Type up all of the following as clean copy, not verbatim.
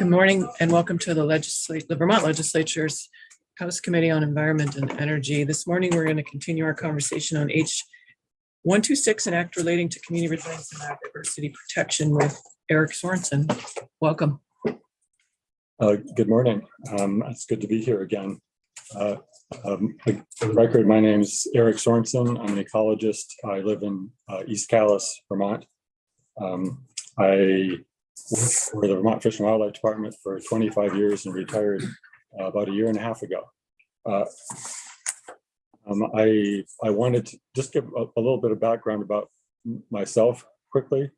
Good morning and welcome to the Vermont Legislature's House Committee on Environment and Energy. This morning, we're going to continue our conversation on H-126, an act relating to community resilience and biodiversity protection with Eric Sorensen. Welcome. Good morning. It's good to be here again. For the record, my name is Eric Sorensen. I'm an ecologist. I live in East Calais, Vermont. I worked for the Vermont Fish and Wildlife Department for 25 years and retired about a year and a half ago. I wanted to just give a little bit of background about myself quickly.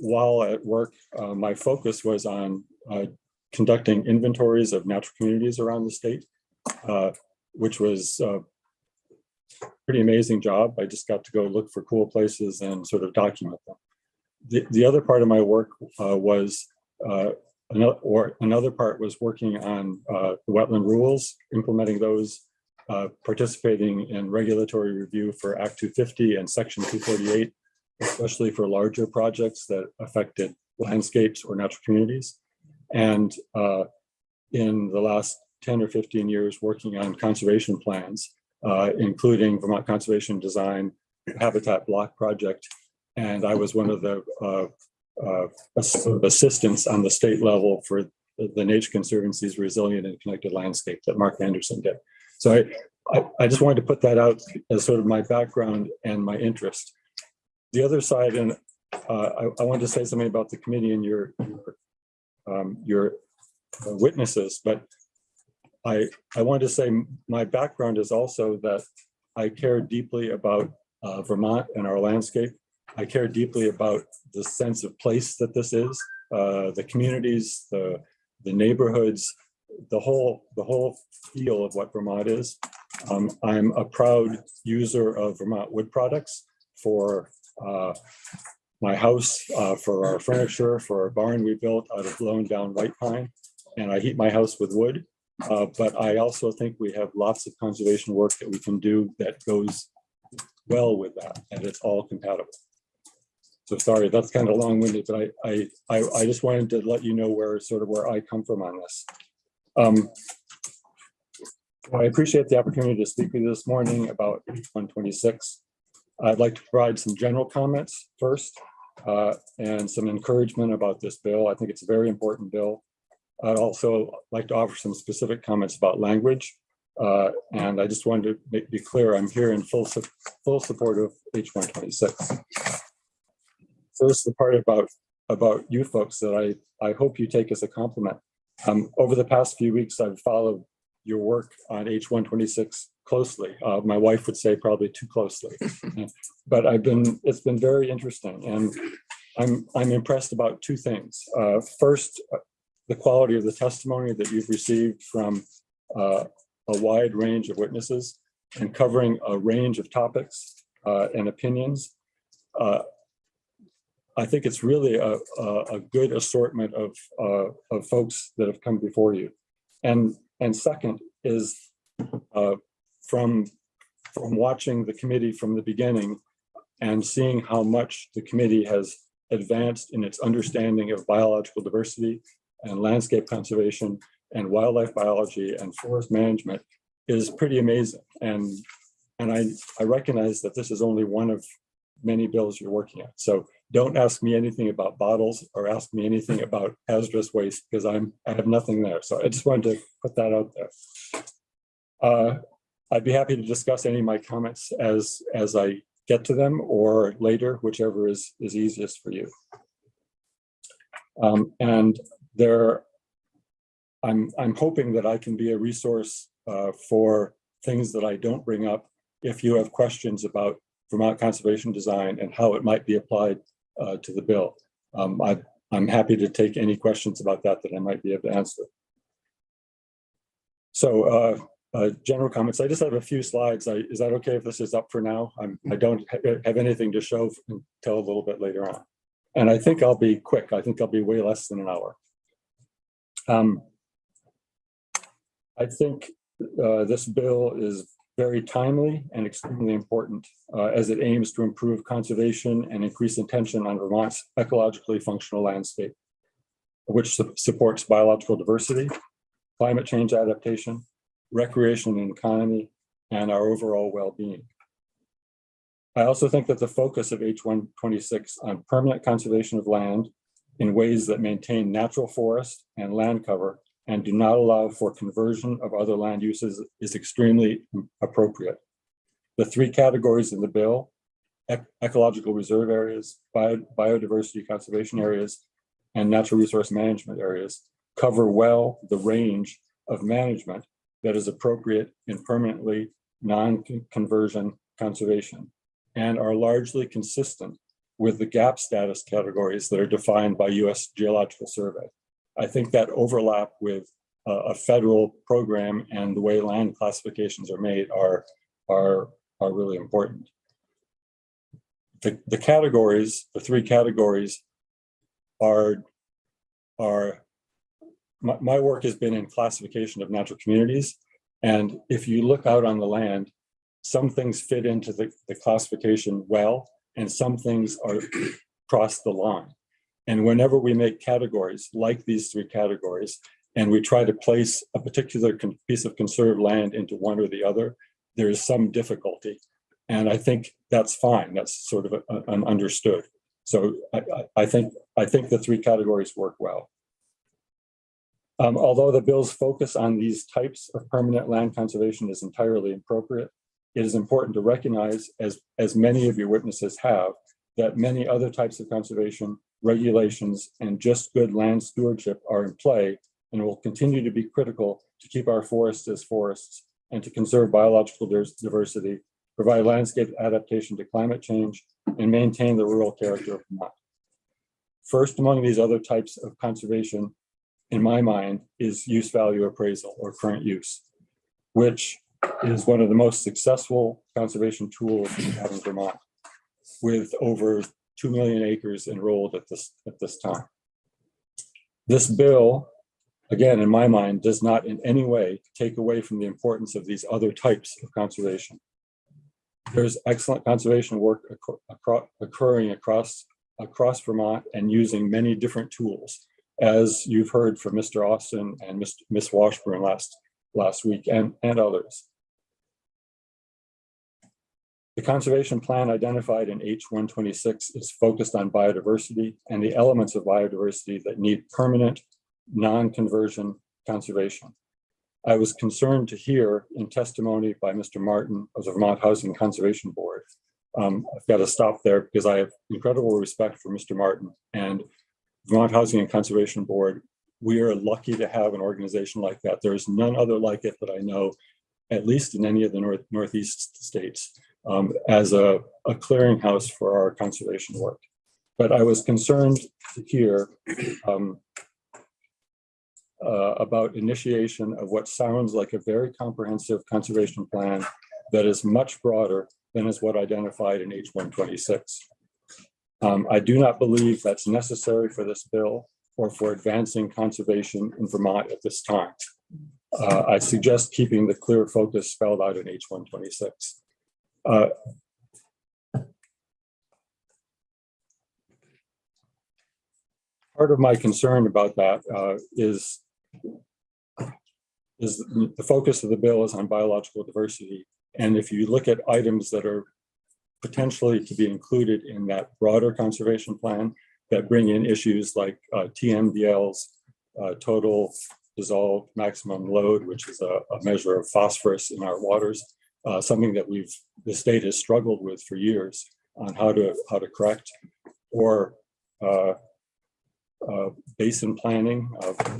While at work, my focus was on conducting inventories of natural communities around the state, which was a pretty amazing job. I just got to go look for cool places and sort of document them. The other part of my work was another part was working on the wetland rules, implementing those, participating in regulatory review for Act 250 and Section 248, especially for larger projects that affected landscapes or natural communities. And in the last 10 or 15 years, working on conservation plans, including Vermont Conservation Design Habitat Block Project. And I was one of the assistants on the state level for the Nature Conservancy's Resilient and Connected Landscape that Mark Anderson did. So I just wanted to put that out as sort of my background and my interest. The other side, and I wanted to say something about the committee and your witnesses, but I wanted to say my background is also that I care deeply about Vermont and our landscape. I care deeply about the sense of place that this is, the communities, the neighborhoods, the whole feel of what Vermont is. I'm a proud user of Vermont wood products for my house, for our furniture, for our barn we built out of blown down white pine, and I heat my house with wood. But I also think we have lots of conservation work that we can do that goes well with that, and it's all compatible. So sorry, that's kind of long-winded, but I just wanted to let you know where I come from on this. I appreciate the opportunity to speak with you this morning about H-126. I'd like to provide some general comments first and some encouragement about this bill. I think it's a very important bill. I'd also like to offer some specific comments about language. And I just wanted to be clear, I'm here in full support of H-126. First, the part about you folks that I hope you take as a compliment. Over the past few weeks, I've followed your work on H-126 closely. My wife would say probably too closely, but it's been very interesting, and I'm impressed about two things. First, the quality of the testimony that you've received from a wide range of witnesses and covering a range of topics and opinions. I think it's really a good assortment of folks that have come before you. And second is from watching the committee from the beginning and seeing how much the committee has advanced in its understanding of biological diversity and landscape conservation and wildlife biology and forest management is pretty amazing. And I recognize that this is only one of many bills you're working on. So don't ask me anything about bottles or ask me anything about hazardous waste because I have nothing there. So I just wanted to put that out there. I'd be happy to discuss any of my comments as I get to them or later, whichever is easiest for you. And I'm hoping that I can be a resource for things that I don't bring up if you have questions about Vermont conservation design and how it might be applied to the bill. I'm happy to take any questions about that I might be able to answer. So general comments. I just have a few slides. Is that okay if this is up for now? I don't have anything to show until a little bit later on. And I think I'll be quick. I think I'll be way less than an hour. I think this bill is very timely and extremely important as it aims to improve conservation and increase attention on Vermont's ecologically functional landscape. which supports biological diversity, climate change adaptation, recreation and economy, and our overall well-being. I also think that the focus of H126 on permanent conservation of land in ways that maintain natural forest and land cover and do not allow for conversion of other land uses is extremely appropriate. The three categories in the bill, ecological reserve areas, biodiversity conservation areas, and natural resource management areas, cover well the range of management that is appropriate in permanently non-conversion conservation and are largely consistent with the gap status categories that are defined by US Geological Survey. I think that overlap with a federal program and the way land classifications are made are really important. The categories, the three categories are my work has been in classification of natural communities. And if you look out on the land, some things fit into the classification well, and some things are cross the line. And whenever we make categories like these three categories, and we try to place a particular piece of conserved land into one or the other, there is some difficulty. And I think that's fine. That's sort of understood. So I think the three categories work well. Although the bill's focus on these types of permanent land conservation is entirely appropriate, it is important to recognize, as many of your witnesses have, that many other types of conservation, regulations, and just good land stewardship are in play and will continue to be critical to keep our forests as forests and to conserve biological diversity, provide landscape adaptation to climate change, and maintain the rural character of Vermont. First among these other types of conservation, in my mind, is use value appraisal, or current use, which is one of the most successful conservation tools we have in Vermont, with over 2 million acres enrolled at this time. This bill, again, in my mind, does not in any way take away from the importance of these other types of conservation. There's excellent conservation work occurring across Vermont and using many different tools, as you've heard from Mr. Austin and Ms. Washburn last week, and others. The conservation plan identified in H126 is focused on biodiversity and the elements of biodiversity that need permanent, non-conversion conservation. I was concerned to hear in testimony by Mr. Martin of the Vermont Housing Conservation Board. I've got to stop there because I have incredible respect for Mr. Martin and Vermont Housing and Conservation Board. We are lucky to have an organization like that. There is none other like it that I know, at least in any of the Northeast states, as a clearinghouse for our conservation work. But I was concerned to hear about initiation of what sounds like a very comprehensive conservation plan that is much broader than is what identified in H126. I do not believe that's necessary for this bill or for advancing conservation in Vermont at this time. I suggest keeping the clear focus spelled out in H126. Part of my concern about that is the focus of the bill is on biological diversity. And if you look at items that are potentially to be included in that broader conservation plan that bring in issues like TMDLs, total dissolved maximum load, which is a measure of phosphorus in our waters, something that the state has struggled with for years on how to correct, or basin planning,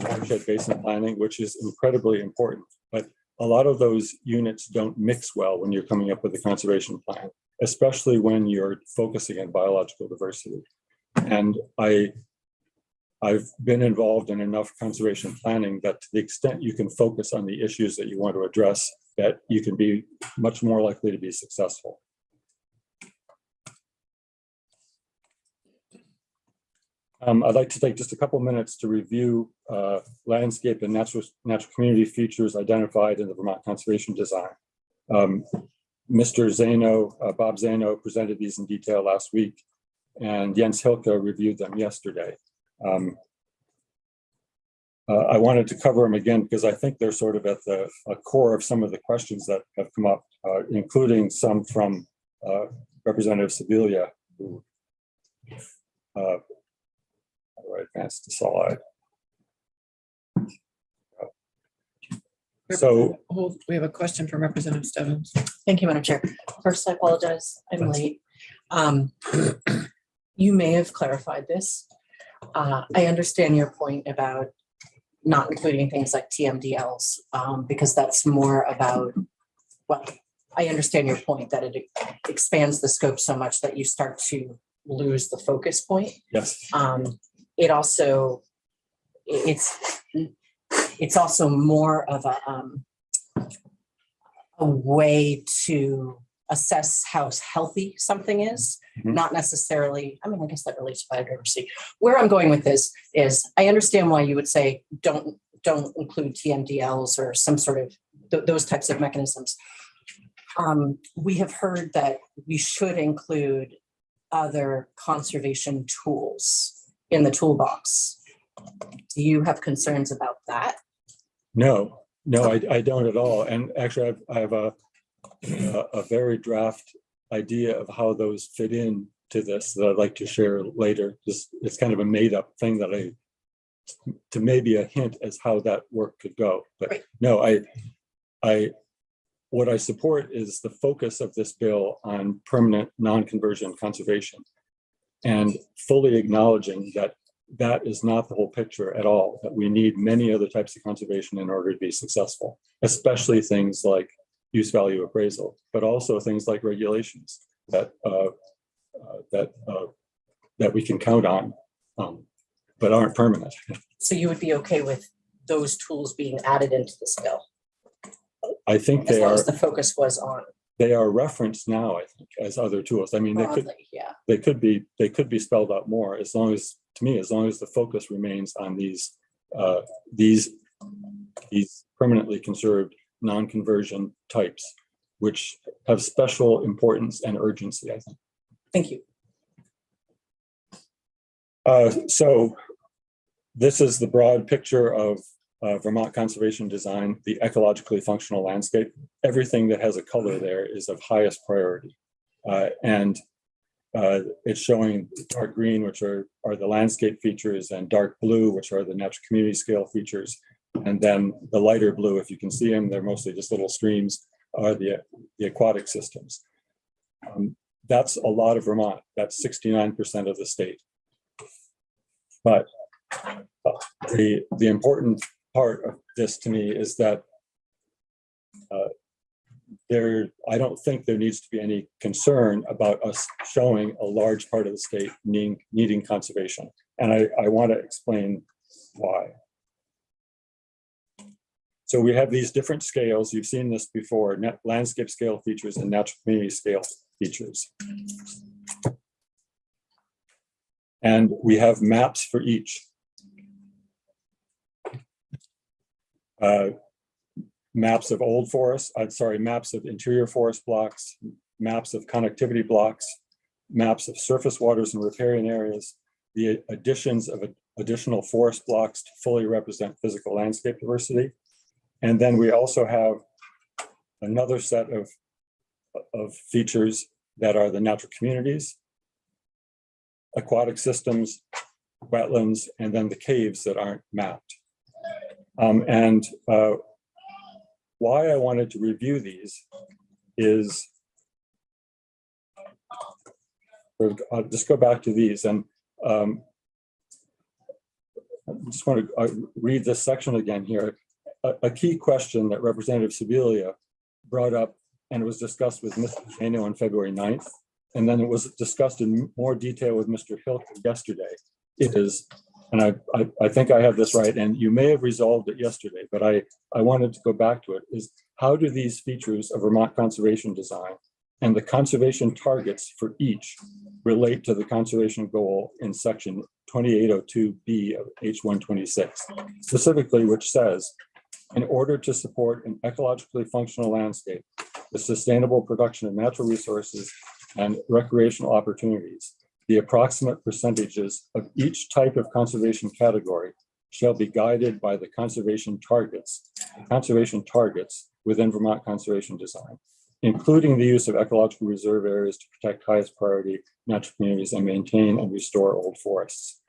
watershed basin planning, which is incredibly important. But a lot of those units don't mix well when you're coming up with a conservation plan, especially when you're focusing on biological diversity. And I've been involved in enough conservation planning that to the extent you can focus on the issues that you want to address, that you can be much more likely to be successful. I'd like to take just a couple minutes to review landscape and natural community features identified in the Vermont Conservation Design. Mr. Zano, Bob Zano, presented these in detail last week, and Jens Hilke reviewed them yesterday. I wanted to cover them again because I think they're sort of at the core of some of the questions that have come up, including some from Representative Sibilia, who how do I advance the slide? So We have a question from Representative Stebbins. Thank you, Madam Chair. First, I apologize. I'm late. You may have clarified this. I understand your point about not including things like TMDLs, because that's more about, well, I understand your point that it expands the scope so much that you start to lose the focus point. yes, It also, it's also more of a way to assess how healthy something is, not necessarily, I mean, I guess that relates to biodiversity. Where I'm going with this is I understand why you would say don't include TMDLs or some sort of those types of mechanisms. We have heard that we should include other conservation tools in the toolbox. Do you have concerns about that? no, I don't at all. And actually, I have a very draft idea of how those fit in to this that I'd like to share later. It's kind of a made up thing that to maybe a hint as how that work could go. But right. No, what I support is the focus of this bill on permanent non-conversion conservation and fully acknowledging that that is not the whole picture at all, that we need many other types of conservation in order to be successful, especially things like use value appraisal, but also things like regulations that we can count on, but aren't permanent. So you would be okay with those tools being added into this bill? I think as long as the focus was on. They are referenced now, I think, as other tools. I mean, Broadly, they could be spelled out more as long as the focus remains on these permanently conserved non-conversion types, which have special importance and urgency, I think. Thank you. So this is the broad picture of Vermont conservation design, the ecologically functional landscape. Everything that has a color there is of highest priority. And it's showing dark green, which are the landscape features, and dark blue, which are the natural community scale features. And then the lighter blue, if you can see them, they're mostly just little streams, are the aquatic systems. That's a lot of Vermont. That's 69% of the state. But the important part of this to me is that I don't think there needs to be any concern about us showing a large part of the state needing conservation. And I want to explain why. So we have these different scales. You've seen this before, landscape scale features and natural community scale features. And we have maps for each. Maps of old forests, maps of interior forest blocks, maps of connectivity blocks, maps of surface waters and riparian areas, the additions of additional forest blocks to fully represent physical landscape diversity. And then we also have another set of features that are the natural communities, aquatic systems, wetlands, and then the caves that aren't mapped. Why I wanted to review these is, I'll just go back to these, and I just want to read this section again here. A key question that Representative Sibilia brought up, and it was discussed with Mr. Jano on February 9th, and then it was discussed in more detail with Mr. Hilk yesterday. It is, and I think I have this right, and you may have resolved it yesterday, but I wanted to go back to it, is how do these features of Vermont conservation design and the conservation targets for each relate to the conservation goal in section 2802B of H126, specifically, which says, in order to support an ecologically functional landscape, the sustainable production of natural resources and recreational opportunities, the approximate percentages of each type of conservation category shall be guided by the conservation targets within Vermont conservation design, including the use of ecological reserve areas to protect highest priority natural communities and maintain and restore old forests.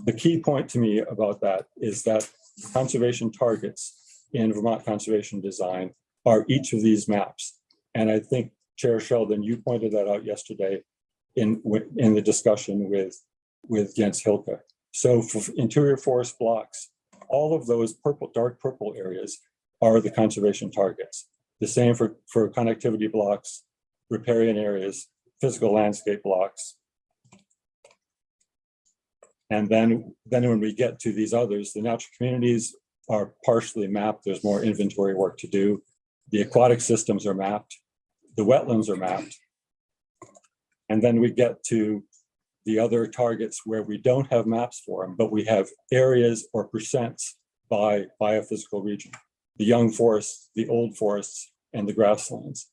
The key point to me about that is that conservation targets in Vermont conservation design are each of these maps. And I think, Chair Sheldon, you pointed that out yesterday in the discussion with Jens Hilke. So for interior forest blocks, all of those dark purple areas are the conservation targets. The same for connectivity blocks, riparian areas, physical landscape blocks. And then when we get to these others, the natural communities are partially mapped. There's more inventory work to do. The aquatic systems are mapped. The wetlands are mapped. And then we get to the other targets where we don't have maps for them, but we have areas or percents by biophysical region, the young forests, the old forests, and the grasslands.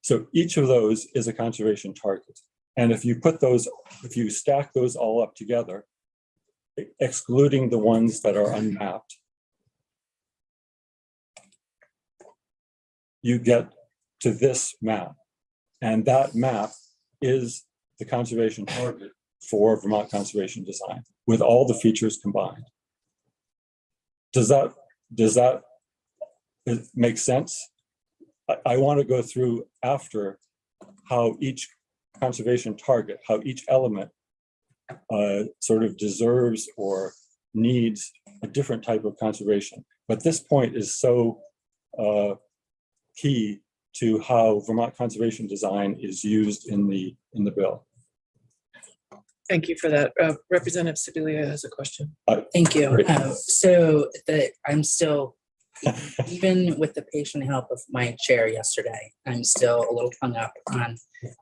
So each of those is a conservation target. And if you stack those all up together, excluding the ones that are unmapped, you get to this map. And that map is the conservation target for Vermont conservation design with all the features combined. Does that make sense? I want to go through after how each conservation target, how each element sort of deserves or needs a different type of conservation. But this point is so key to how Vermont conservation design is used in the bill. Thank you for that. Representative Sibilia has a question. Thank you. Great. I'm still, even with the patient help of my chair yesterday, I'm still a little hung up on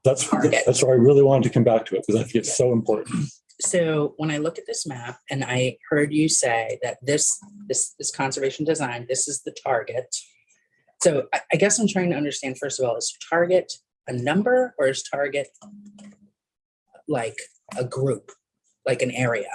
That's target. why I really wanted to come back to it, because I think it's so important. So when I look at this map and I heard you say that this conservation design, this is the target. So I guess I'm trying to understand, first of all, is target a number or is target like a group, like an area?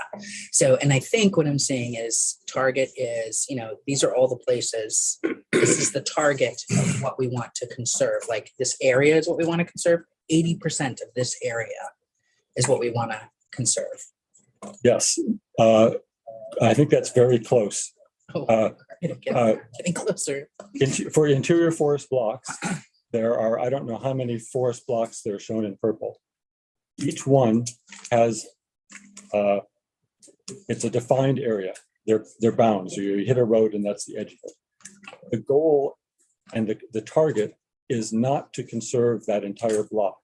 So, and I think what I'm saying is target is, these are all the places. This is the target of what we want to conserve. Like this area is what we want to conserve. 80% of this area is what we want to conserve. Yes, I think that's very close. Getting closer. For interior forest blocks, there are, I don't know how many forest blocks that are shown in purple. Each one has, it's a defined area. They're bounds. You hit a road and that's the edge of it. The goal and the target is not to conserve that entire block.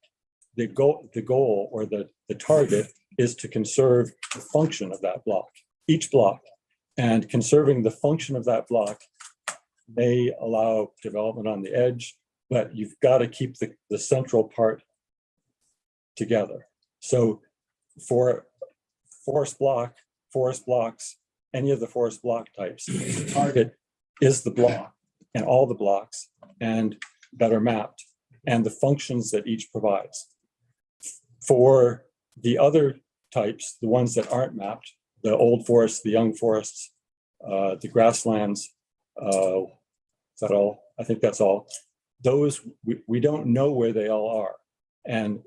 The goal or the target is to conserve the function of that block, each block. And conserving the function of that block may allow development on the edge, but you've got to keep the central part together. So for forest blocks, any of the forest block types, the target is the block and all the blocks and that are mapped and the functions that each provides. For the other types, the ones that aren't mapped, the old forests, the young forests, the grasslands, is that all? I think that's all. Those, we don't know where they all are. And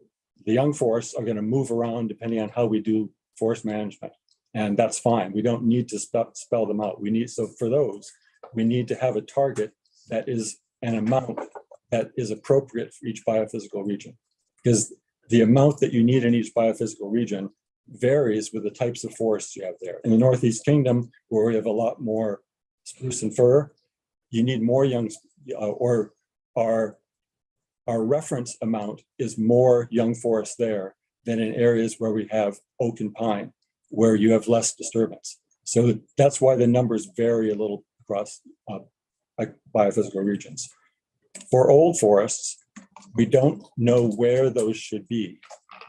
the young forests are going to move around depending on how we do forest management. And that's fine. We don't need to spell them out. So for those, we need to have a target that is an amount that is appropriate for each biophysical region. Because the amount that you need in each biophysical region varies with the types of forests you have there. In the Northeast Kingdom, where we have a lot more spruce and fir, you need more young, or our reference amount is more young forest there than in areas where we have oak and pine, where you have less disturbance. So that's why the numbers vary a little across biophysical regions. For old forests, we don't know where those should be.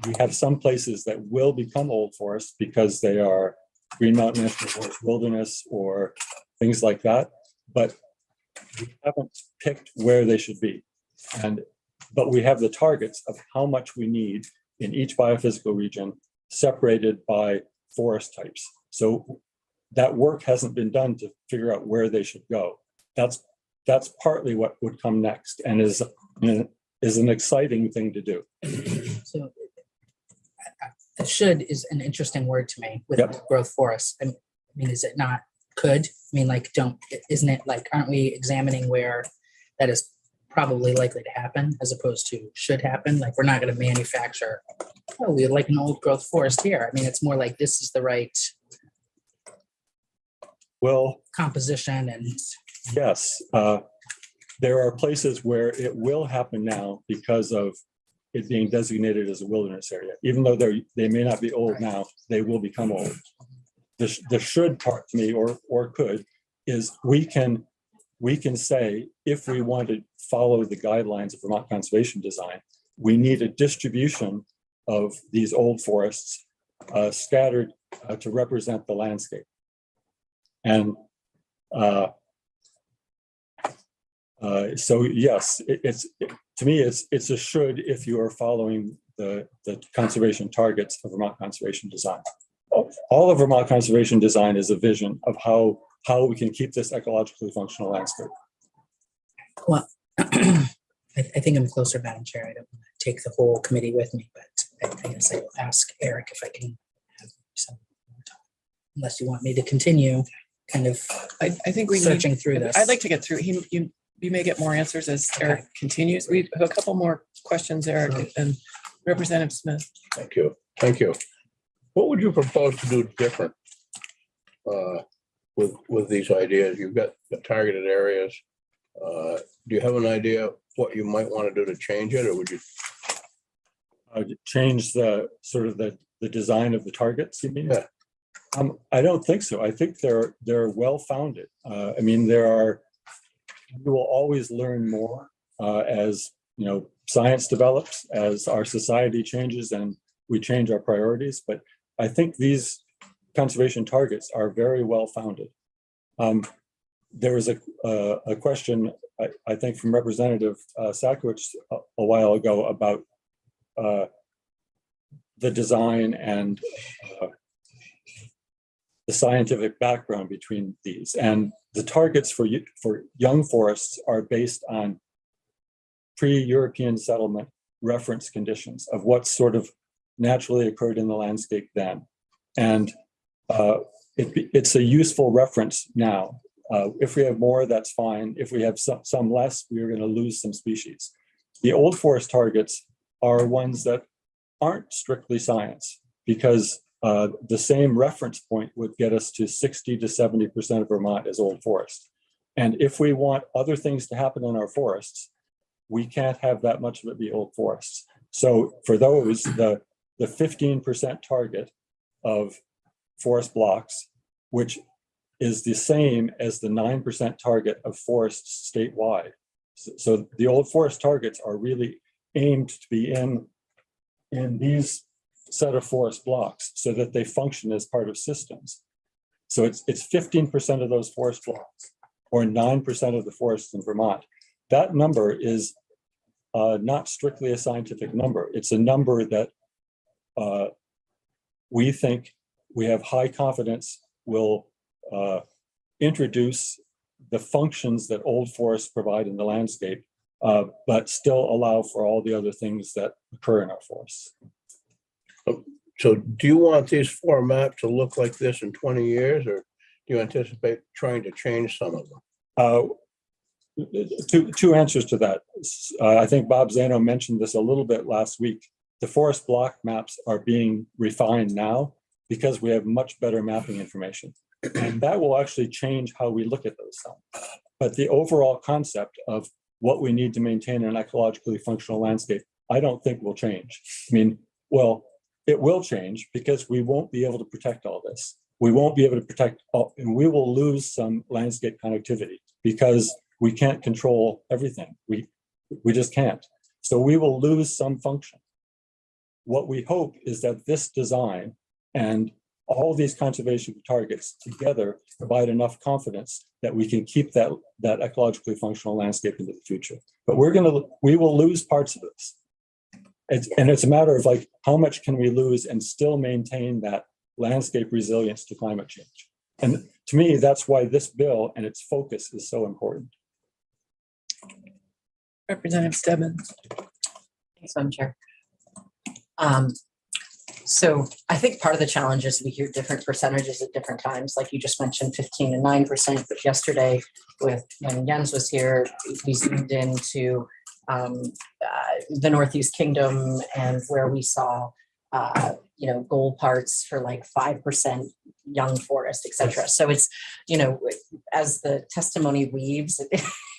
We have some places that will become old forests because they are Green Mountain National Forest wilderness or things like that, but we haven't picked where they should be. But we have the targets of how much we need in each biophysical region separated by forest types. So that work hasn't been done to figure out where they should go. That's partly what would come next, and is an exciting thing to do. So should is an interesting word to me with Yep. growth forests. I mean, is it not could? I mean, like, isn't it like, aren't we examining where that is probably likely to happen as opposed to should happen? Like, we're not going to manufacture, oh, we like an old growth forest here. I mean, it's more like this is the right Well, composition and yes, there are places where it will happen now because of it being designated as a wilderness area. Even though they may not be old now, they will become old. The should part to me, or could, is we can say, if we want to follow the guidelines of Vermont conservation design, we need a distribution of these old forests scattered to represent the landscape. And so yes, to me, it's a should if you are following the conservation targets of Vermont conservation design. All of Vermont conservation design is a vision of how we can keep this ecologically functional landscape. well, I think I'm closer, Madam Chair. I don't want to take the whole committee with me, but I guess I will ask Eric if I can have some more time. Unless you want me to continue kind of I think we need, searching through this. I'd like to get through. You may get more answers as Eric continues. We have a couple more questions, Eric, and Representative Smith. Thank you. Thank you. What would you propose to do different with these ideas? You've got the targeted areas. Do you have an idea what you might want to do to change it, or would you? Change the sort of the design of the targets, you mean? Yeah. I don't think so. I think they're well-founded. I mean, we will always learn more as science develops, as our society changes and we change our priorities. But I think these conservation targets are very well-founded. There was a question, I think, from Representative Sakowicz a while ago about the design and the scientific background between these. And the targets for young forests are based on pre-European settlement reference conditions of what sort of naturally occurred in the landscape then. And it's a useful reference now. If we have more, that's fine. If we have some less, we are going to lose some species. The old forest targets are ones that aren't strictly science, because the same reference point would get us to 60 to 70% of Vermont as old forest. And if we want other things to happen in our forests, we can't have that much of it be old forests. So for those, the 15% target of forest blocks, which is the same as the 9% target of forests statewide. So the old forest targets are really aimed to be in these set of forest blocks so that they function as part of systems. So it's 15% of those forest blocks, or 9% of the forests in Vermont. That number is not strictly a scientific number. It's a number that we think we have high confidence will introduce the functions that old forests provide in the landscape, but still allow for all the other things that occur in our forests. So do you want these four maps to look like this in 20 years, or do you anticipate trying to change some of them? Two answers to that. I think Bob Zano mentioned this a little bit last week. The forest block maps are being refined now because we have much better mapping information. And that will actually change how we look at those zones. But the overall concept of what we need to maintain an ecologically functional landscape, I don't think will change. I mean, well, it will change because we won't be able to protect all this. We won't be able to protect all, and we will lose some landscape connectivity because we can't control everything. We just can't. So we will lose some function. What we hope is that this design and all these conservation targets together provide enough confidence that we can keep that ecologically functional landscape into the future. But we will lose parts of this. It's a matter of like, how much can we lose and still maintain that landscape resilience to climate change? And to me, that's why this bill and its focus is so important. Representative Stebbins. Thanks, Madam Chair. So I think part of the challenge is we hear different percentages at different times. Like you just mentioned 15 and 9%, but yesterday when Jens was here, we zoomed into the Northeast Kingdom and where we saw goal parts for like 5% young forest, et cetera. So it's, as the testimony weaves,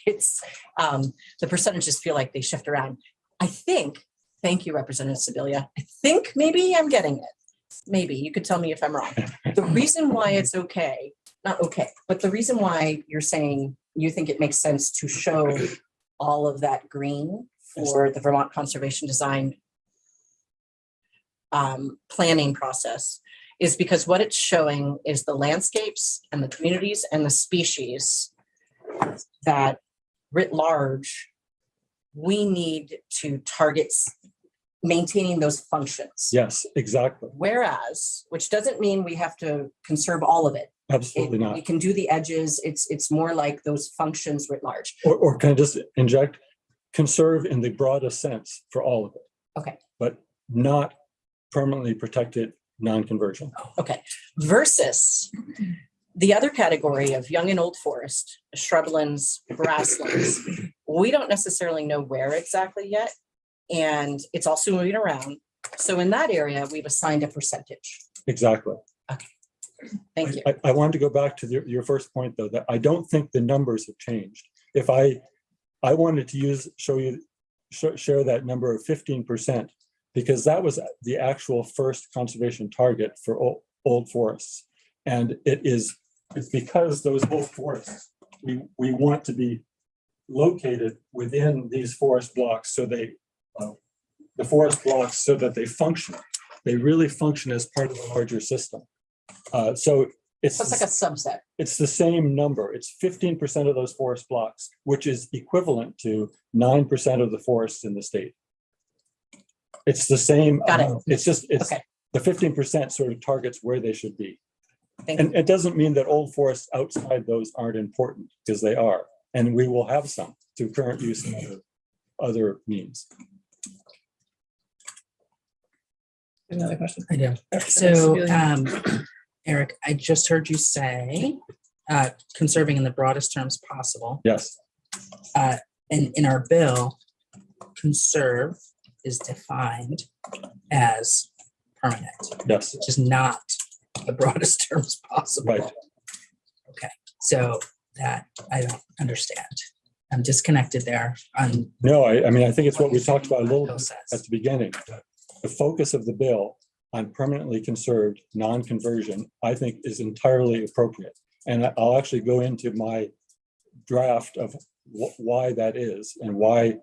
it's the percentages feel like they shift around. I think, thank you, Representative Sibilia. I think maybe I'm getting it. Maybe you could tell me if I'm wrong. The reason why it's okay, not okay, but the reason why you're saying you think it makes sense to show all of that green for the Vermont Conservation Design planning process is because what it's showing is the landscapes and the communities and the species that writ large we need to target maintaining those functions. Yes, exactly. Whereas, which doesn't mean we have to conserve all of it. Absolutely not. We can do the edges. It's more like those functions writ large. Or can I just inject? Conserve in the broadest sense for all of it. Okay. But not permanently protected non-conversion. Okay. Versus the other category of young and old forest, shrublands, grasslands, we don't necessarily know where exactly yet. And it's also moving around. So in that area, we've assigned a percentage. Exactly. Okay. Thank you. I wanted to go back to your first point, though, that I don't think the numbers have changed. If I wanted to share that number of 15%, because that was the actual first conservation target for old forests. And it's because those old forests, we want to be located within these forest blocks so that they function. They really function as part of the larger system. So it's like a subset. It's the same number. It's 15% of those forest blocks, which is equivalent to 9% of the forests in the state. It's the same. Got it. It's Okay. The 15% sort of targets where they should be. Thank And you. it doesn't mean that old forests outside those aren't important, because they are. And we will have some through current use and other means. Another question. I do. Representative So, Sibilia. Eric, I just heard you say conserving in the broadest terms possible. Yes, And in our bill, conserve is defined as permanent, yes, which is not the broadest terms possible. right. So that I don't understand. I'm disconnected there on No, I mean, I think it's what we talked about a little bill bit says. at the beginning. The focus of the bill on permanently conserved non-conversion, I think, is entirely appropriate. And I'll actually go into my draft of why that is and why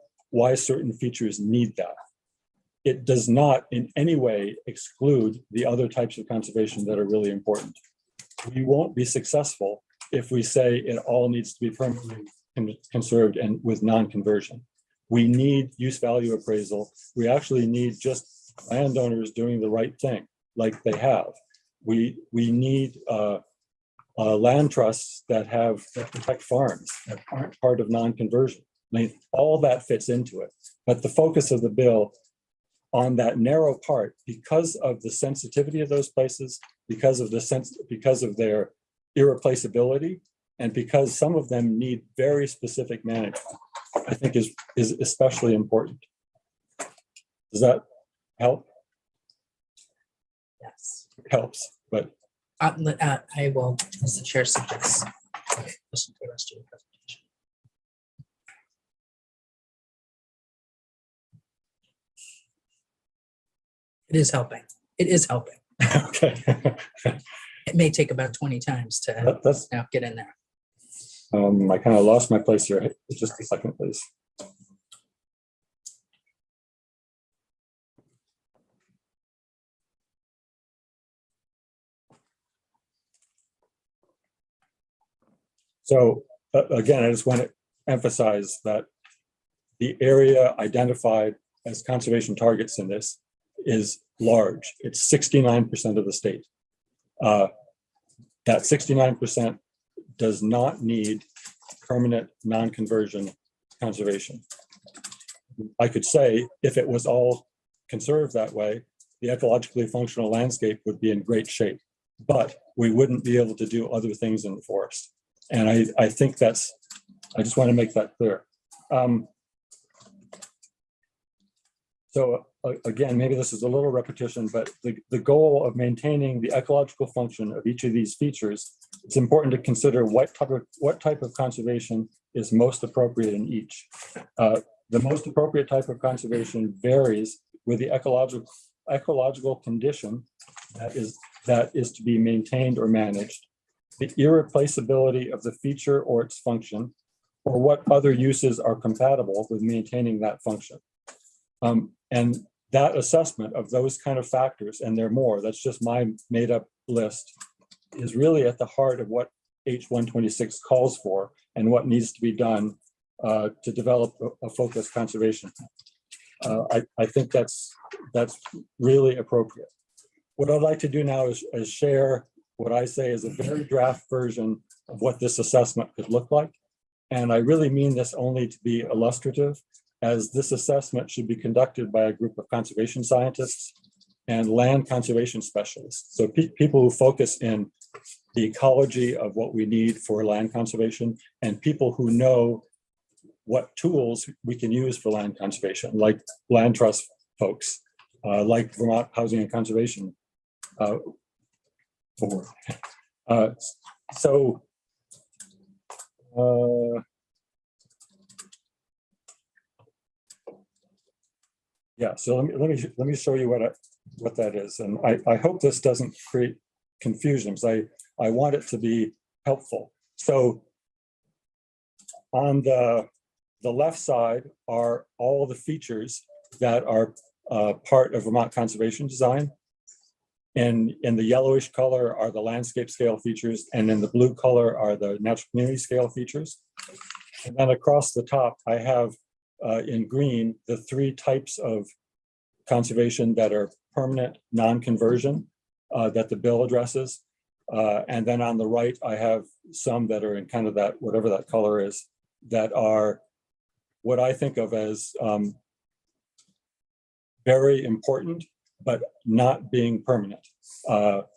certain features need that. It does not in any way exclude the other types of conservation that are really important. We won't be successful if we say it all needs to be permanently conserved and with non-conversion. We need use value appraisal. We actually need just landowners doing the right thing, like they have. We need land trusts that protect farms that aren't part of non-conversion. I mean, all that fits into it. But the focus of the bill on that narrow part, because of the sensitivity of those places, because of their irreplaceability, and because some of them need very specific management, I think is especially important. Does that help? Yes. It helps, but I will, as the chair suggests, listen to the rest of your presentation. It is helping. It is helping. okay. It may take about 20 times to That's now get in there. I kind of lost my place here. Just a second, please. So again, I just want to emphasize that the area identified as conservation targets in this is large. It's 69% of the state. that 69% does not need permanent non-conversion conservation. I could say if it was all conserved that way, the ecologically functional landscape would be in great shape, but we wouldn't be able to do other things in the forest. And I think that's, I just want to make that clear. So again, maybe this is a little repetition, but the goal of maintaining the ecological function of each of these features, it's important to consider what type of conservation is most appropriate in each. The most appropriate type of conservation varies with the ecological condition that is to be maintained or managed, the irreplaceability of the feature or its function, or what other uses are compatible with maintaining that function. And that assessment of those kind of factors, and there are more, that's just my made up list, is really at the heart of what H126 calls for and what needs to be done to develop a focused conservation. I think that's really appropriate. What I'd like to do now is share what I say is a very draft version of what this assessment could look like. And I really mean this only to be illustrative, as this assessment should be conducted by a group of conservation scientists and land conservation specialists. So people who focus in the ecology of what we need for land conservation, and people who know what tools we can use for land conservation, like land trust folks, like Vermont Housing and Conservation Board. Yeah, so let me show you what that is, and I hope this doesn't create confusion, because I want it to be helpful. So on the left side are all the features that are part of Vermont conservation design. And in the yellowish color are the landscape scale features, and in the blue color are the natural community scale features. And then across the top, I have in green the three types of conservation that are permanent non-conversion that the bill addresses. And then on the right, I have some that are in kind of that, whatever that color is, that are what I think of as very important, but not being permanent.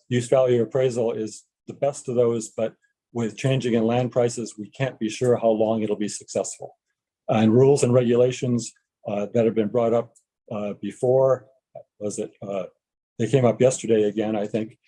Use value appraisal is the best of those, but with changing in land prices, we can't be sure how long it'll be successful. And rules and regulations that have been brought up before, they came up yesterday again, I think,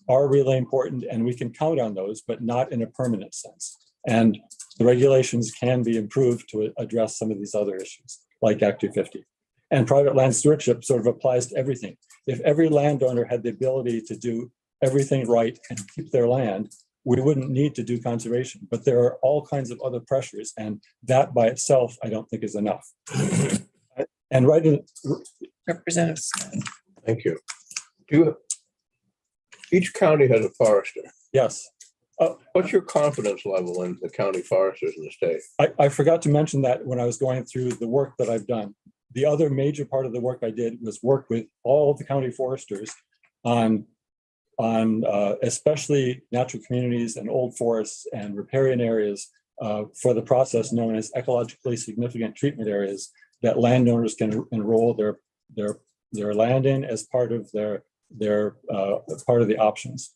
are really important, and we can count on those, but not in a permanent sense. And the regulations can be improved to address some of these other issues, like Act 250. And private land stewardship sort of applies to everything. If every landowner had the ability to do everything right and keep their land, we wouldn't need to do conservation. But there are all kinds of other pressures, and that by itself, I don't think is enough. And right in Representatives. Thank you. Each county has a forester. yes. What's your confidence level in the county foresters in the state? I forgot to mention that when I was going through the work that I've done. The other major part of the work I did was work with all of the county foresters on especially natural communities and old forests and riparian areas for the process known as ecologically significant treatment areas that landowners can enroll their land in as part of their part of the options.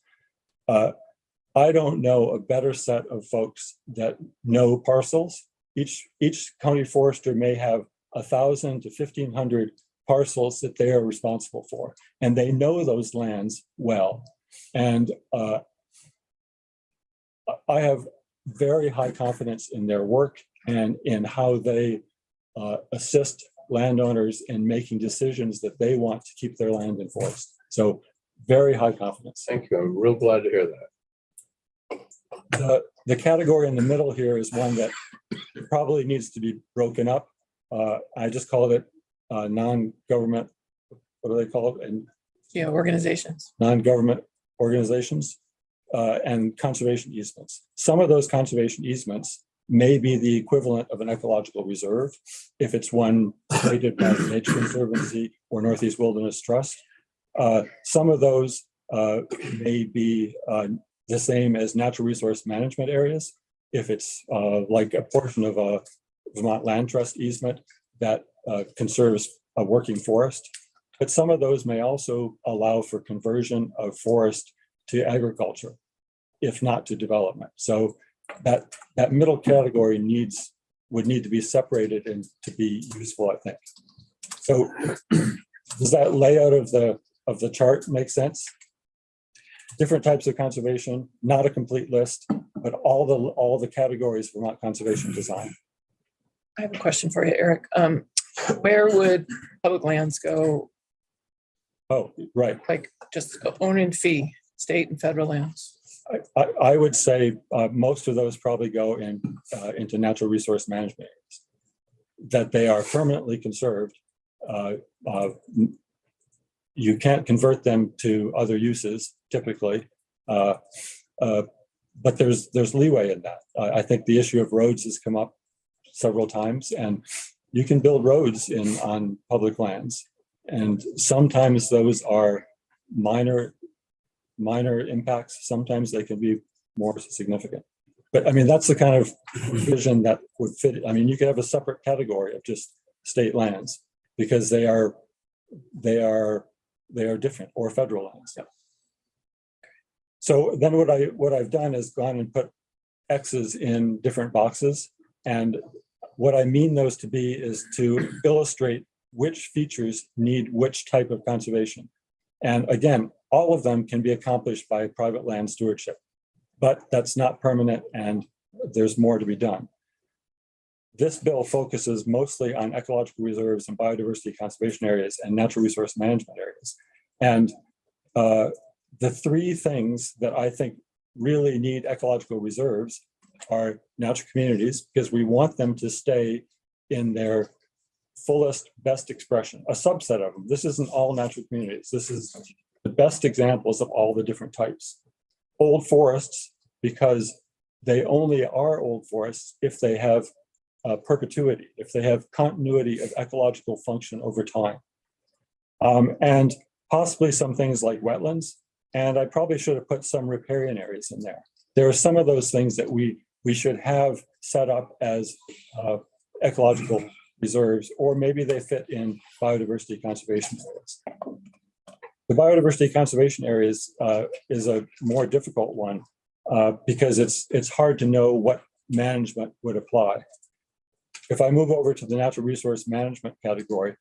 I don't know a better set of folks that know parcels. Each county forester may have 1,000 to 1,500 parcels that they are responsible for, and they know those lands well. And I have very high confidence in their work and in how they assist landowners in making decisions that they want to keep their land in forest. So very high confidence. Thank you. I'm real glad to hear that. The category in the middle here is one that probably needs to be broken up. I just called it non-government, what do they call it? And Yeah, organizations. non-government organizations and conservation easements. Some of those conservation easements may be the equivalent of an ecological reserve if it's one created by the Nature Conservancy or Northeast Wilderness Trust. Some of those may be the same as natural resource management areas. If it's like a portion of a Vermont Land Trust easement that conserves a working forest. But some of those may also allow for conversion of forest to agriculture, if not to development. So that middle category would need to be separated and to be useful, I think. So does that layout of the chart make sense? Different types of conservation, not a complete list, but all the categories for Vermont conservation design. I have a question for you, Eric. Where would public lands go, Oh, right. like just go own and fee, state and federal lands? I would say most of those probably go into natural resource management areas, that they are permanently conserved. You can't convert them to other uses typically, but there's leeway in that. I think the issue of roads has come up several times, and you can build roads on public lands, and sometimes those are minor impacts. Sometimes they can be more significant. But I mean, that's the kind of vision that would fit. I mean, you could have a separate category of just state lands because they are different, or federal lands. Yeah. So then what I've done is gone and put X's in different boxes, and what I mean those to be is to illustrate which features need which type of conservation. And again, all of them can be accomplished by private land stewardship, but that's not permanent, and there's more to be done. This bill focuses mostly on ecological reserves and biodiversity conservation areas and natural resource management areas. And the three things that I think really need ecological reserves are natural communities, because we want them to stay in their fullest, best expression, a subset of them. This isn't all natural communities. This is the best examples of all the different types. Old forests, because they only are old forests if they have perpetuity, if they have continuity of ecological function over time. And possibly some things like wetlands. And I probably should have put some riparian areas in there. There are some of those things that we should have set up as ecological reserves, or maybe they fit in biodiversity conservation areas. The biodiversity conservation areas is a more difficult one because it's hard to know what management would apply. If I move over to the natural resource management category,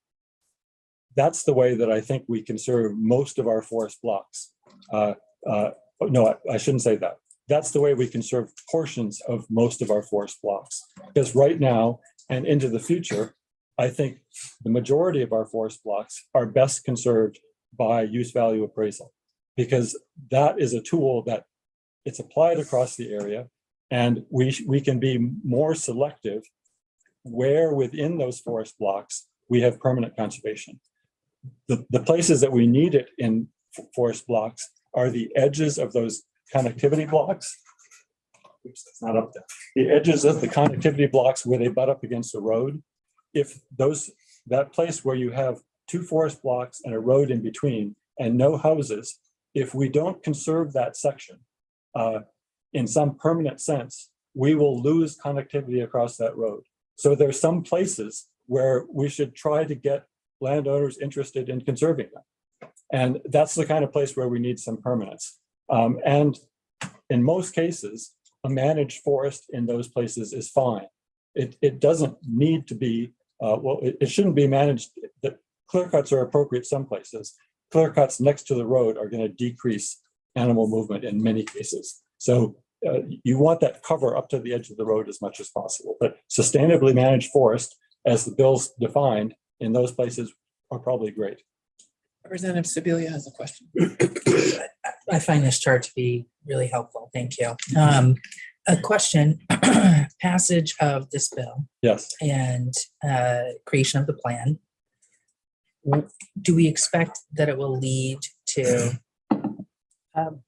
that's the way that I think we conserve most of our forest blocks. No, I shouldn't say that. That's the way we conserve portions of most of our forest blocks. Because right now and into the future, I think the majority of our forest blocks are best conserved by use value appraisal, because that is a tool that it's applied across the area, and we can be more selective where within those forest blocks we have permanent conservation. The places that we need it in forest blocks are the edges of those connectivity blocks. Oops, that's not up there. The edges of the connectivity blocks where they butt up against the road. If that place where you have two forest blocks and a road in between and no houses, if we don't conserve that section in some permanent sense, we will lose connectivity across that road. So there's some places where we should try to get landowners interested in conserving them. And that's the kind of place where we need some permanence. And in most cases, a managed forest in those places is fine. It doesn't need to be, it shouldn't be managed. Clear cuts are appropriate some places. Clear cuts next to the road are going to decrease animal movement in many cases. So you want that cover up to the edge of the road as much as possible. But sustainably managed forest, as the bill's defined, in those places are probably great. Representative Sibilia has a question. I find this chart to be really helpful. Thank you. A question, passage of this bill. Yes. And creation of the plan. Do we expect that it will lead to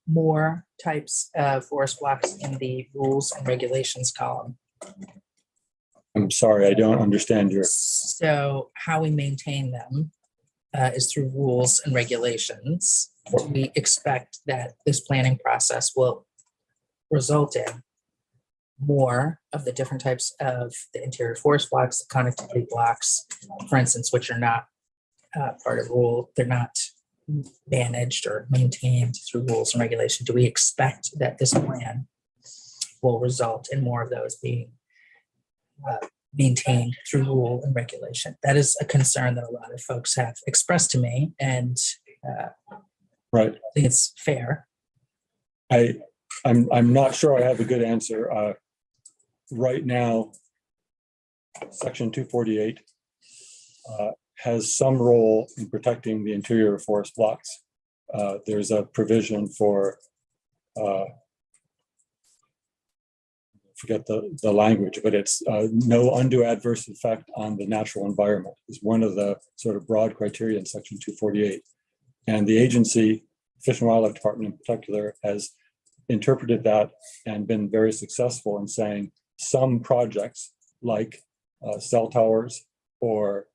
more types of forest blocks in the rules and regulations column? I'm sorry, I don't understand your. So how we maintain them is through rules and regulations. Do we expect that this planning process will result in more of the different types of the interior forest blocks, the connectivity blocks, for instance, which are not part of rule, they're not managed or maintained through rules and regulation. Do we expect that this plan will result in more of those being maintained through rule and regulation? That is a concern that a lot of folks have expressed to me, and Right. I think it's fair. I'm not sure I have a good answer. Right now, Section 248 has some role in protecting the interior forest blocks. There's a provision for, forget the language, but it's no undue adverse effect on the natural environment is one of the sort of broad criteria in Section 248. And the agency, Fish and Wildlife Department in particular, has interpreted that and been very successful in saying some projects like cell towers or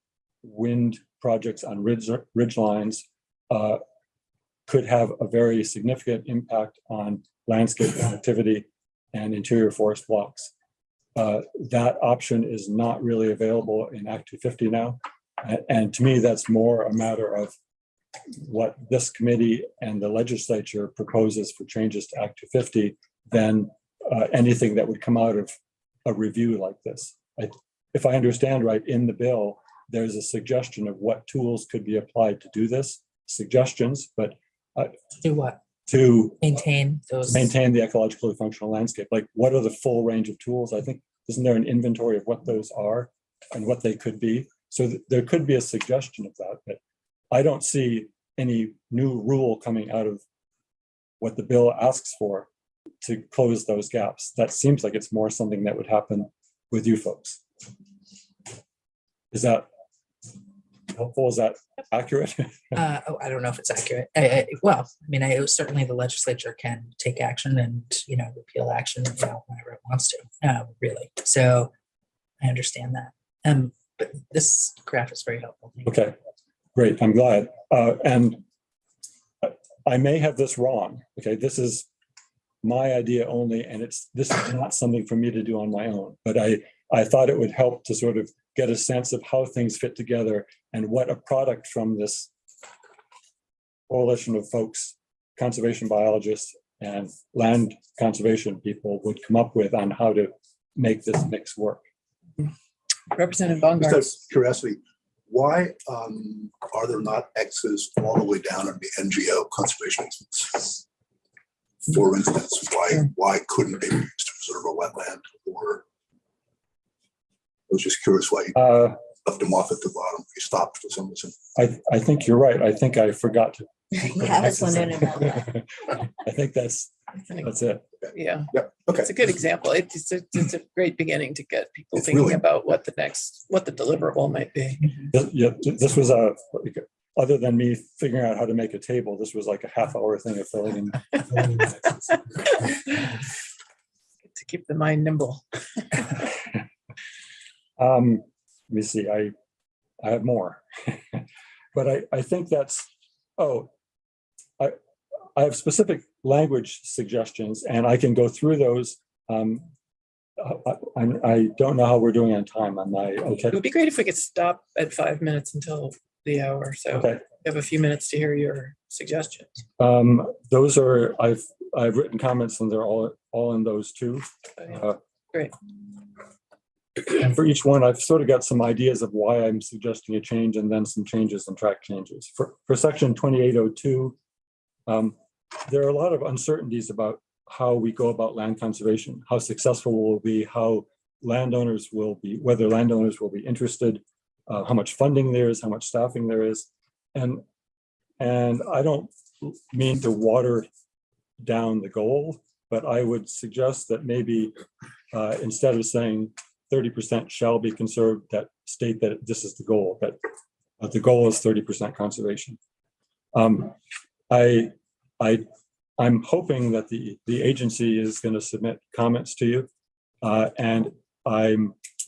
wind projects on ridge lines could have a very significant impact on landscape connectivity and interior forest blocks. That option is not really available in Act 250 now. And to me, that's more a matter of what this committee and the legislature proposes for changes to Act 250 than anything that would come out of a review like this. If I understand right, in the bill, there's a suggestion of what tools could be applied to do this, suggestions, but Do what? to Maintain those. maintain the ecologically functional landscape. Like, what are the full range of tools? I think, isn't there an inventory of what those are and what they could be? So there could be a suggestion of that, but I don't see any new rule coming out of what the bill asks for to close those gaps. That seems like it's more something that would happen with you folks. Is that helpful? Is that accurate? I don't know if it's accurate. Well, I mean, certainly the legislature can take action and, repeal action, whenever it wants to, really. So I understand that. But this graph is very helpful. Okay, great. I'm glad. And I may have this wrong. Okay, this is my idea only, and this is not something for me to do on my own. But I thought it would help to sort of get a sense of how things fit together and what a product from this coalition of folks, conservation biologists and land conservation people, would come up with on how to make this mix work. Representative Just out Baumgart. of curiosity, why are there not X's all the way down in the NGO conservation easements? For instance, why couldn't they be used to preserve a wetland? Or I was just curious why you left them off at the bottom. You stopped for some reason. I think you're right. I think I forgot to. Yeah, I was wondering about that. I think that's it. Yeah, Yep. Okay. it's a good example. It's a great beginning to get people It's thinking really- about what the deliverable might be. This was other than me figuring out how to make a table, this was like a half-hour thing of filling in. To keep the mind nimble. Let me see, I have more. But I think that's, I have specific language suggestions and I can go through those. I don't know how we're doing on time. Am I okay? It would be great if we could stop at 5 minutes until the hour. So Okay. we have a few minutes to hear your suggestions. Those are, I've written comments and they're all in those two. Great. And for each one, I've sort of got some ideas of why I'm suggesting a change and then some changes and track changes. For section 2802, there are a lot of uncertainties about how we go about land conservation, how successful we'll be, how landowners will be, whether landowners will be interested, how much funding there is, how much staffing there is. And I don't mean to water down the goal, but I would suggest that maybe instead of saying 30% shall be conserved, that state that this is the goal, that the goal is 30% conservation. I'm hoping that the agency is going to submit comments to you, and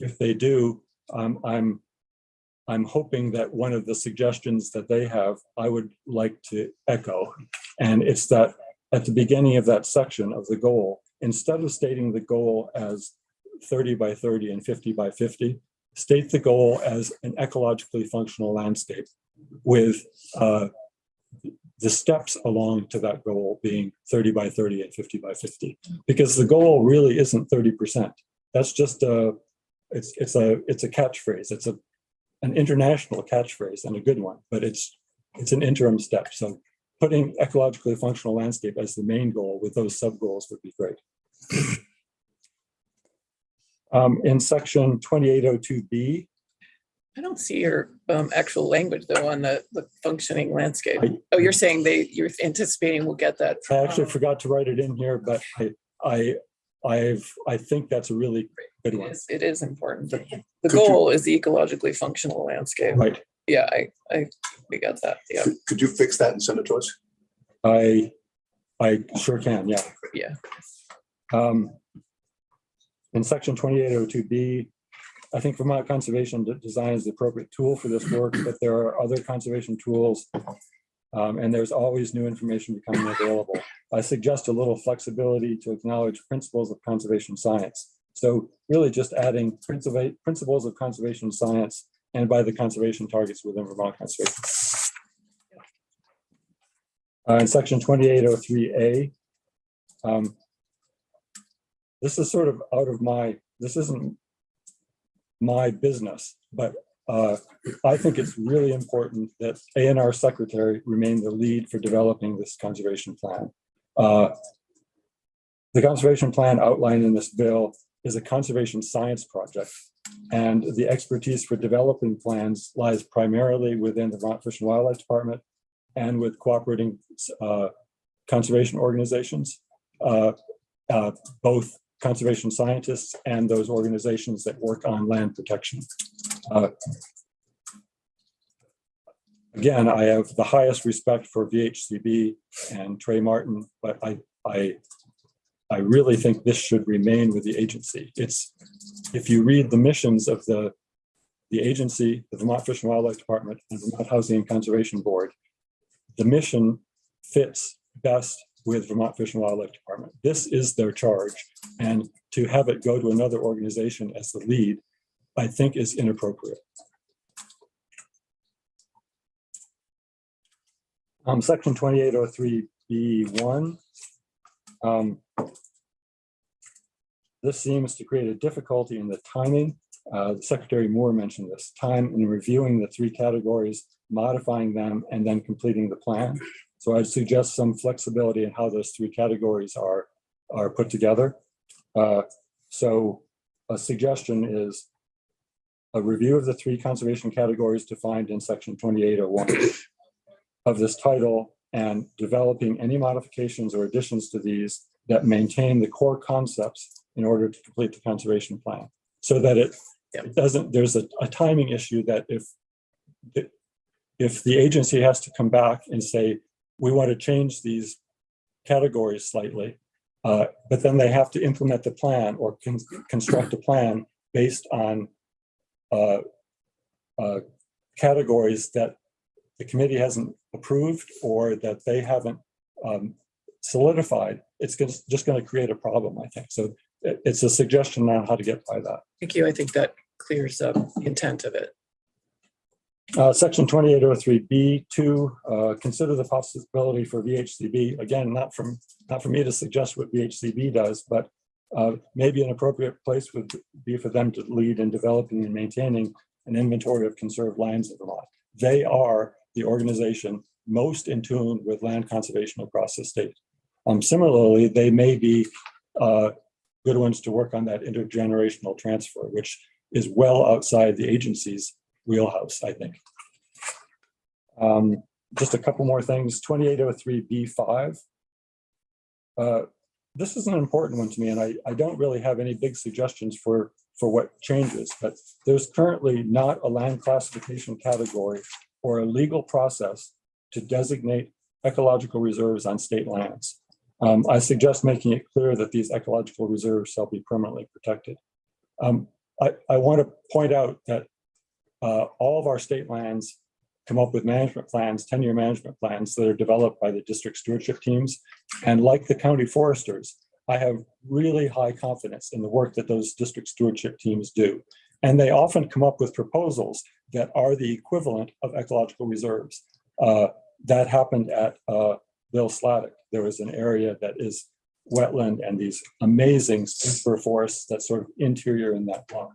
if they do, I'm hoping that one of the suggestions that they have, I would like to echo, and it's that at the beginning of that section of the goal, instead of stating the goal as 30 by 30 and 50 by 50, state the goal as an ecologically functional landscape with the steps along to that goal being 30 by 30 and 50 by 50, because the goal really isn't 30%. That's just it's a catchphrase. It's an international catchphrase and a good one, but it's an interim step. So putting ecologically functional landscape as the main goal with those sub goals would be great. In section 2802B, I don't see your actual language though on the functioning landscape. Oh, you're saying you're anticipating we'll get that. I actually forgot to write it in here, but I think that's a really good one. It is important. The goal is the ecologically functional landscape. Right. Yeah, we got that. Yeah. Could you fix that and send it to us? I sure can. Yeah. Yeah. In section 2802B, I think Vermont Conservation Design is the appropriate tool for this work, but there are other conservation tools, and there's always new information becoming available. I suggest a little flexibility to acknowledge principles of conservation science. So really just adding principles of conservation science and by the conservation targets within Vermont Conservation. In section 2803A, this is sort of out of this isn't my business, but I think it's really important that A&R Secretary remain the lead for developing this conservation plan. The conservation plan outlined in this bill is a conservation science project, and the expertise for developing plans lies primarily within the Vermont Fish and Wildlife Department and with cooperating conservation organizations, both conservation scientists and those organizations that work on land protection. Again, I have the highest respect for VHCB and Trey Martin, but I really think this should remain with the agency. If you read the missions of the agency, the Vermont Fish and Wildlife Department and Vermont Housing and Conservation Board, the mission fits best with Vermont Fish and Wildlife Department. This is their charge, and to have it go to another organization as the lead, I think is inappropriate. Section 2803B1. This seems to create a difficulty in the timing. Secretary Moore mentioned this, time in reviewing the three categories, modifying them, and then completing the plan. So I'd suggest some flexibility in how those three categories are put together. So a suggestion is a review of the three conservation categories defined in section 2801 of this title, and developing any modifications or additions to these that maintain the core concepts in order to complete the conservation plan. So that it doesn't, there's a timing issue that if the agency has to come back and say, we want to change these categories slightly, but then they have to implement the plan or construct a plan based on categories that the committee hasn't approved or that they haven't solidified, it's just going to create a problem, I think. So it's a suggestion on how to get by that. Thank you. I think that clears up the intent of it. Section 2803B2, consider the possibility for VHCB. Again, not for me to suggest what VHCB does, but maybe an appropriate place would be for them to lead in developing and maintaining an inventory of conserved lands in Vermont. They are the organization most in tune with land conservation across the state. Similarly, they may be good ones to work on that intergenerational transfer, which is well outside the agency's wheelhouse, I think. Just a couple more things. 2803B5. This is an important one to me, and I don't really have any big suggestions for what changes, but there's currently not a land classification category or a legal process to designate ecological reserves on state lands. I suggest making it clear that these ecological reserves shall be permanently protected. I want to point out that all of our state lands come up with management plans, 10-year management plans that are developed by the district stewardship teams. And like the county foresters, I have really high confidence in the work that those district stewardship teams do. And they often come up with proposals that are the equivalent of ecological reserves. That happened at Bill Sladek. There was an area that is wetland and these amazing spruce forests that sort of interior in that park.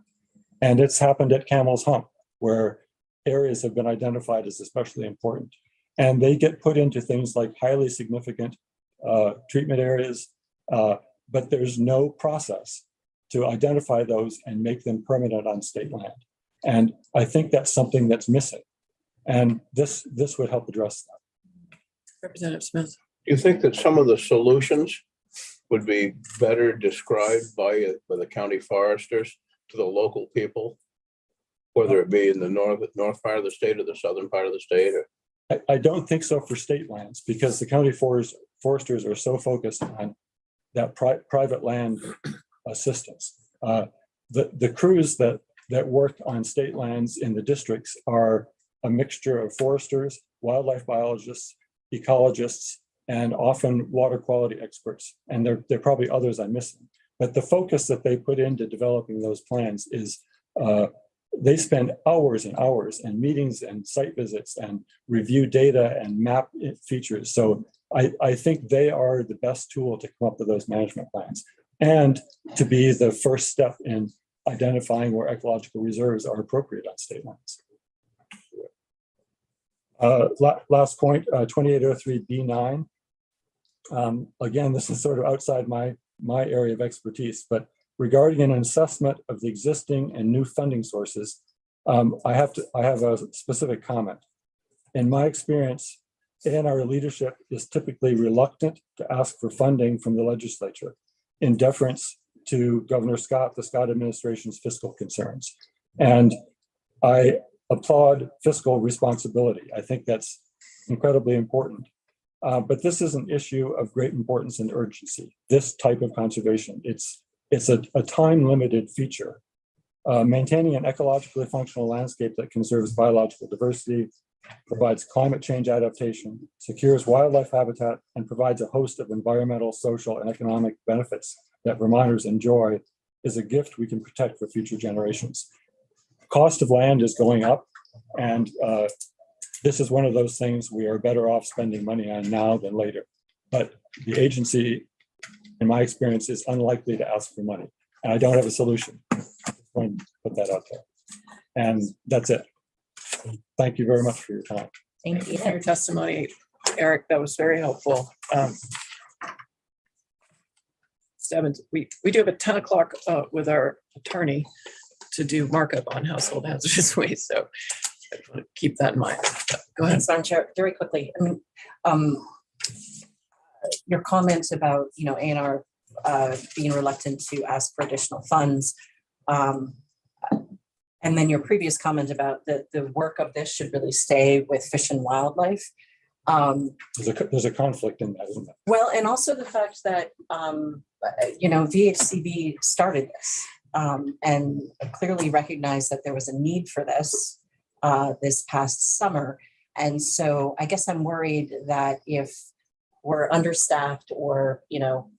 And it's happened at Camel's Hump, where areas have been identified as especially important. And they get put into things like highly significant treatment areas, but there's no process to identify those and make them permanent on state land. And I think that's something that's missing. And this would help address that. Representative Smith. Do you think that some of the solutions would be better described by the county foresters to the local people, whether it be in the north part of the state or the southern part of the state? Or? I don't think so for state lands, because the county foresters are so focused on that private land assistance. The crews that work on state lands in the districts are a mixture of foresters, wildlife biologists, ecologists, and often water quality experts. And there are probably others I'm missing. But the focus that they put into developing those plans is they spend hours and hours and meetings and site visits and review data and map features. So I think they are the best tool to come up with those management plans and to be the first step in identifying where ecological reserves are appropriate on state lands. Last point, 2803B9. Again, this is sort of outside my area of expertise, but regarding an assessment of the existing and new funding sources, I have a specific comment. In my experience, ANR leadership is typically reluctant to ask for funding from the legislature in deference to Governor Scott, the Scott administration's fiscal concerns. And I applaud fiscal responsibility. I think that's incredibly important. But this is an issue of great importance and urgency, this type of conservation. It's a time-limited feature. Maintaining an ecologically functional landscape that conserves biological diversity, provides climate change adaptation, secures wildlife habitat, and provides a host of environmental, social, and economic benefits that Vermonters enjoy is a gift we can protect for future generations. Cost of land is going up, and this is one of those things we are better off spending money on now than later. But the agency, in my experience, is unlikely to ask for money. And I don't have a solution. I'm going to put that out there. And that's it. Thank you very much for your time. Thank you. For your testimony, Eric. That was very helpful. Stebbins, we do have a 10 o'clock with our attorney to do markup on household hazardous waste. So I want to keep that in mind. Go ahead. Thanks, Madam Chair. Very quickly, I mean, your comments about, ANR being reluctant to ask for additional funds, and then your previous comment about the work of this should really stay with Fish and Wildlife. There's a conflict in that, isn't there? Well, and also the fact that, VHCB started this and clearly recognized that there was a need for this this past summer. And so I guess I'm worried that if we're understaffed or,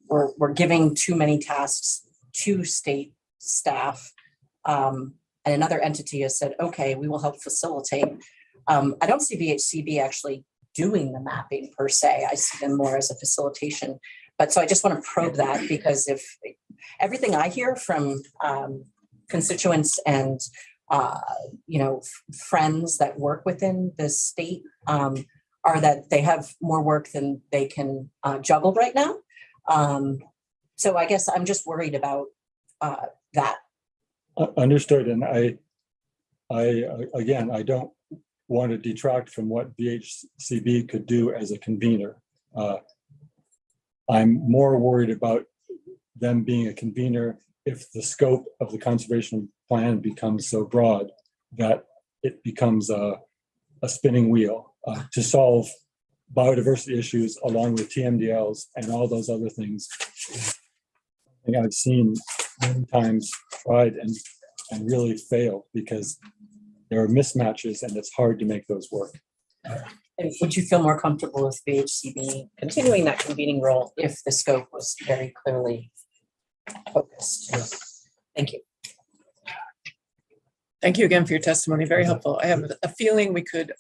we're giving too many tasks to state staff, and another entity has said, okay, we will help facilitate. I don't see VHCB actually doing the mapping per se. I see them more as a facilitation. But so I just want to probe that, because if everything I hear from constituents and friends that work within the state are that they have more work than they can juggle right now. So I guess I'm just worried about that. Understood. And I don't want to detract from what VHCB could do as a convener. I'm more worried about them being a convener if the scope of the conservation plan becomes so broad that it becomes a spinning wheel to solve biodiversity issues along with TMDLs and all those other things. I think I've seen many times tried and really failed because there are mismatches and it's hard to make those work. And would you feel more comfortable with VHCB continuing that convening role if the scope was very clearly focused? Thank you. Thank you again for your testimony. Very helpful. I have a feeling we could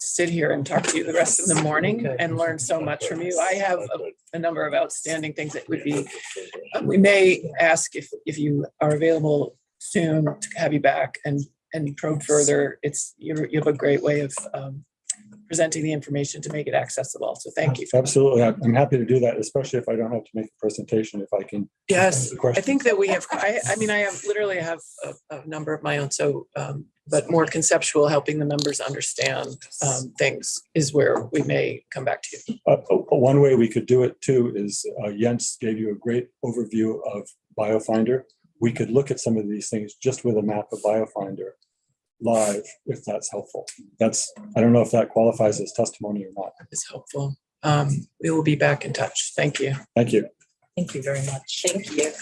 sit here and talk to you the rest of the morning and learn so much from you. I have a number of outstanding things that would be, we may ask if you are available soon to have you back and probe further. You have a great way of presenting the information to make it accessible. So thank you. Absolutely. I'm happy to do that, especially if I don't have to make a presentation, if I can. Yes, answer the I think that we have, I mean, I have literally have a number of my own, so, but more conceptual, helping the members understand things is where we may come back to you. One way we could do it too is Jens gave you a great overview of BioFinder. We could look at some of these things just with a map of BioFinder live, if that's helpful. I don't know if that qualifies as testimony or not. It's helpful. We will be back in touch. Thank you. Thank you. Thank you very much. Thank you.